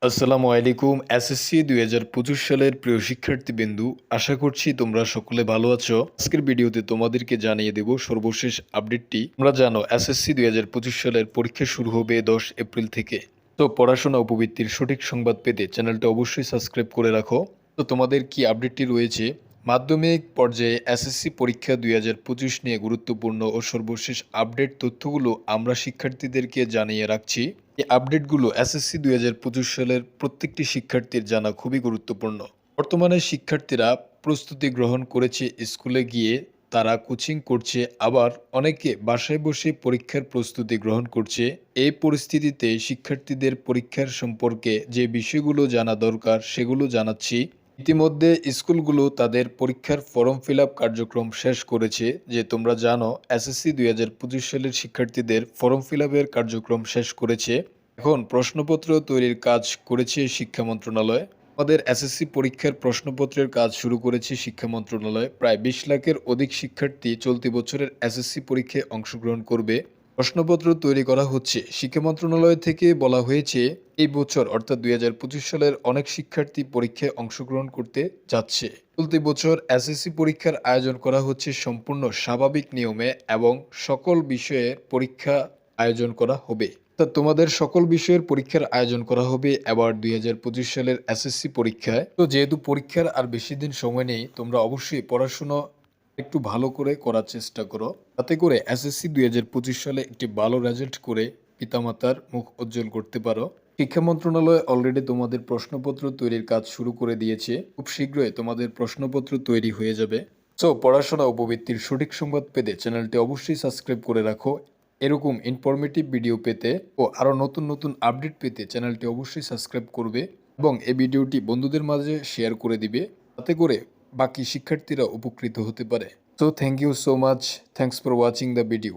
আসসালামু আলাইকুম। এসএসসি ২০২৫ সালের প্রিয় শিক্ষার্থীবৃন্দু, আশা করছি তোমরা সকলে ভালো আছো। আজকের ভিডিওতে তোমাদেরকে জানিয়ে দেব সর্বশেষ আপডেটটি। তোমরা জানো এসএসসি ২০২৫ সালের পরীক্ষা শুরু হবে ১০ এপ্রিল থেকে। তো পড়াশোনা ও প্রবৃত্তির সঠিক সংবাদ পেতে চ্যানেলটা অবশ্যই সাবস্ক্রাইব করে রাখো। তো তোমাদের কি আপডেটটি রয়েছে? মাধ্যমিক পর্যায়ে এসএসসি পরীক্ষা ২০২৫ নিয়ে গুরুত্বপূর্ণ ও সর্বশেষ আপডেট তথ্যগুলো আমরা শিক্ষার্থীদেরকে জানিয়ে রাখছি। এই আপডেটগুলো এসএসসি ২০২৫ সালের প্রত্যেকটি শিক্ষার্থীর জানা খুবই গুরুত্বপূর্ণ। বর্তমানে শিক্ষার্থীরা প্রস্তুতি গ্রহণ করেছে, স্কুলে গিয়ে তারা কোচিং করছে, আবার অনেকে বাসায় বসে পরীক্ষার প্রস্তুতি গ্রহণ করছে। এই পরিস্থিতিতে শিক্ষার্থীদের পরীক্ষার সম্পর্কে যে বিষয়গুলো জানা দরকার সেগুলো জানাচ্ছি। ইতিমধ্যে স্কুলগুলো তাদের পরীক্ষার ফর্ম ফিল আপ কার্যক্রম শেষ করেছে। যে তোমরা জানো এসএসসি ২০২৫ সালের শিক্ষার্থীদের ফর্ম ফিল আপের কার্যক্রম শেষ করেছে। এখন প্রশ্নপত্র তৈরির কাজ করেছে শিক্ষা মন্ত্রণালয়। আমাদের এসএসসি পরীক্ষার প্রশ্নপত্রের কাজ শুরু করেছে শিক্ষা মন্ত্রণালয়। প্রায় ২০ লাখের অধিক শিক্ষার্থী চলতি বছরের এসএসসি পরীক্ষায় অংশগ্রহণ করবে। প্রশ্নপত্র তৈরি করা হচ্ছে। শিক্ষা মন্ত্রণালয় থেকে বলা হয়েছে এই বছর অর্থাৎ ২০২৫ সালের অনেক শিক্ষার্থী পরীক্ষায় অংশগ্রহণ করতে যাচ্ছে। চলতি বছর এসএসসি পরীক্ষার আয়োজন করা হচ্ছে সম্পূর্ণ স্বাভাবিক নিয়মে এবং সকল বিষয়ের পরীক্ষা আয়োজন করা হবে। তা তোমাদের সকল বিষয়ের পরীক্ষার আয়োজন করা হবে এবার ২০২৫ সালের এসএসসি পরীক্ষায়। তো যেহেতু পরীক্ষার আর বেশি দিন সময় নেই, তোমরা অবশ্যই পড়াশোনা একটু ভালো করে করার চেষ্টা করো, যাতে করে এসএসসি ২০২৫ সালে একটি ভালো রেজাল্ট করে পিতামাতার মুখ উজ্জ্বল করতে পারো। শিক্ষা মন্ত্রণালয় অলরেডি তোমাদের প্রশ্নপত্র তৈরির কাজ শুরু করে দিয়েছে। খুব শীঘ্রই তোমাদের প্রশ্নপত্র তৈরি হয়ে যাবে। সো পড়াশোনা ও প্রবৃত্তির সঠিক সংবাদ পেতে চ্যানেলটি অবশ্যই সাবস্ক্রাইব করে রাখো। এরকম ইনফরমেটিভ ভিডিও পেতে ও আরও নতুন নতুন আপডেট পেতে চ্যানেলটি অবশ্যই সাবস্ক্রাইব করবে এবং এই ভিডিওটি বন্ধুদের মাঝে শেয়ার করে দিবে, যাতে করে বাকি শিক্ষার্থীরা উপকৃত হতে পারে। So thank you so much. Thanks for watching the video.